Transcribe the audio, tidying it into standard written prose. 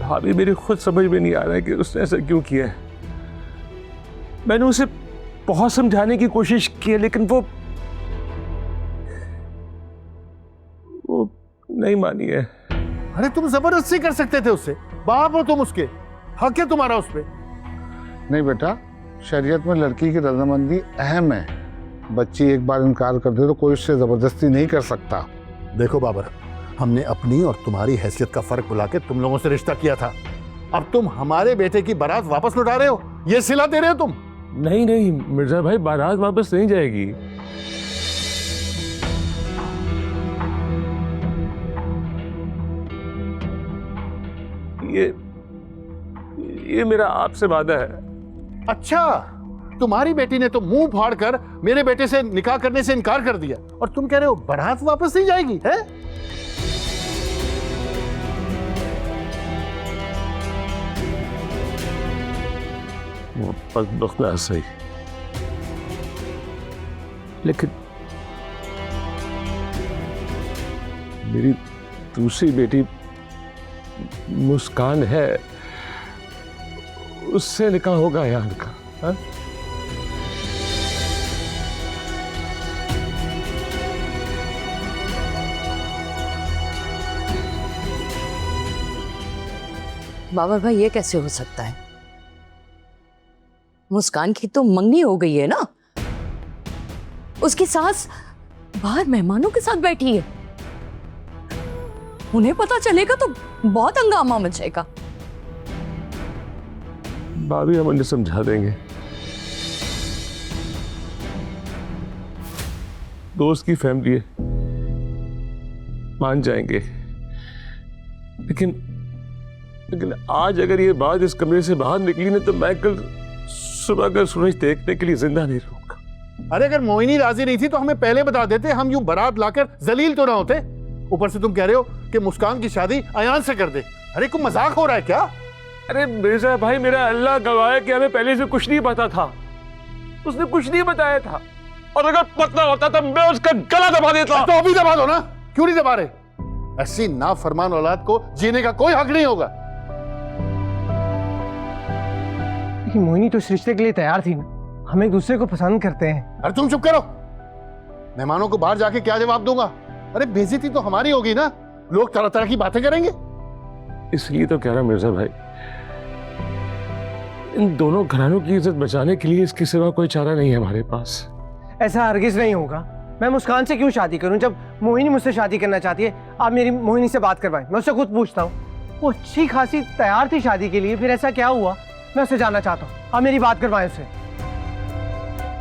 भाभी मेरी खुद समझ में नहीं आ रहा है कि उसने ऐसा क्यों किया है। मैंने उसे बहुत समझाने की कोशिश की है, लेकिन वो नहीं मानी है। अरे तुम जबरदस्ती कर सकते थे उससे, बाप हो तुम उसके, हक है तुम्हारा उस पे। नहीं बेटा, शरीयत में लड़की की रजामंदी अहम है। बच्ची एक बार इनकार कर दे तो कोई उससे जबरदस्ती नहीं कर सकता। देखो बाबर, हमने अपनी और तुम्हारी हैसियत का फर्क बुला के तुम लोगों से रिश्ता किया था। अब तुम हमारे बेटे की बारात वापस लौटा रहे हो, ये सिला दे रहे हो तुम। नहीं नहीं मिर्जा भाई, बारात वापस नहीं जाएगी। ये मेरा आपसे वादा है। अच्छा, तुम्हारी बेटी ने तो मुंह फाड़ कर मेरे बेटे से निकाह करने से इनकार कर दिया, और तुम कह रहे हो बारात वापस नहीं जाएगी है? वो बदबख्त सही, लेकिन मेरी दूसरी बेटी मुस्कान है, उससे निकाह होगा यार का। हाँ? बाबर भाई, ये कैसे हो सकता है? मुस्कान की तो मंगनी हो गई है ना, उसकी सास बाहर मेहमानों के साथ बैठी है, उन्हें पता चलेगा तो बहुत हंगामा मचेगा। भाभी हम उन्हें समझा देंगे, दोस्त की फैमिली है, मान जाएंगे। लेकिन आज अगर ये बात इस कमरे से बाहर निकली ना, तो मैं कल सुबह का सूरज देखने के लिए जिंदा नहीं रहूंगा। अरे अगर मोहिनी राजी नहीं थी तो हमें पहले बता देते, हम यूं बारात लाकर जलील तो ना होते। ऊपर से तुम कह रहे हो कि मुस्कान की शादी अयान से कर दे। अरे कोई मजाक हो रहा है क्या? अरे मिर्जा भाई, मेरा अल्लाह गवाह है कि हमें पहले से कुछ नहीं पता था, उसने कुछ नहीं बताया था, और अगर पता होता तो मैं उसका गला दबा देता। तो अभी दबा दो ना, क्यों नहीं दबा रहे? ऐसी नाफरमान औलाद को जीने का कोई हक नहीं होगा। मोहिनी तो इस रिश्ते के लिए तैयार थी ना, हम एक दूसरे को पसंद करते हैं। अरे तुम चुप करो, मेहमानों को बाहर जाके क्या जवाब दूंगा? अरे बेइज्जती तो हमारी होगी ना, लोग तरह तरह की बातें करेंगे। इसलिए तो कह रहा मिर्जा भाई, इन दोनों घरानों की इज्जत बचाने के लिए इसके सिवा कोई चारा नहीं है हमारे पास। ऐसा हरगिज नहीं होगा। मैं मुस्कान से क्यों शादी करूं जब मोहिनी मुझसे शादी करना चाहती है? आप मेरी मोहिनी से बात करवाएं, मैं उससे खुद पूछता हूँ। वो अच्छी खासी तैयार थी शादी के लिए, फिर ऐसा क्या हुआ? मैं उससे जानना चाहता हूँ, आप मेरी बात करवाएं उससे।